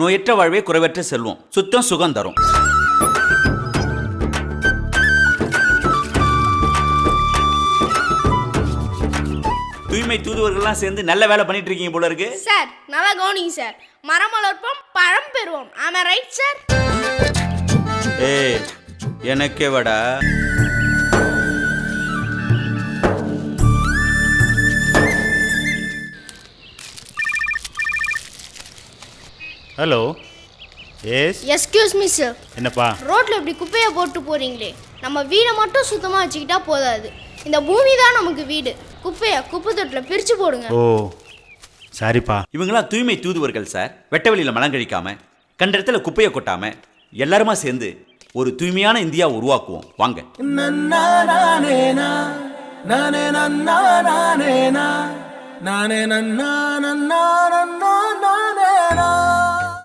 நோயற்ற வாழ்வே குறைவற்ற செல்வம், சுத்தம் சுகம் தரும். தூய்மை தூதுவர்கள்லாம் சேர்ந்து நல்ல வேலை பண்ணிட்டு இருக்கீங்க போல இருக்கு. சார் நல்லா கவனிங்க சார். மரம் வளர்ப்போம், பழம் பெறுவோம். ஆமா ரைட் சார்? ஏய், எனக்கே வடா. Hello. Yes. Excuse me sir. என்னப்பா? ரோட்ல இப்படி குப்பையை போட்டு போறீங்களே, நம்ம வீடை மட்டும் சுத்தமா வச்சுக்கிட்டா போதாது. இந்த பூமி தான் நமக்கு வீடு. குப்பையை குப்பை தொட்டில் பிரிச்சு போடுங்க. ஓ சாரிப்பா. இவங்களாம் தூய்மை தூதுவர்கள் சார். வெட்ட வெளியில் மலம் கழிக்காம, கண்ட இடத்துல குப்பையை கொட்டாம, எல்லாருமா சேர்ந்து ஒரு தூய்மையான இந்தியா உருவாக்குவோம். வாங்க. நானே நன்னா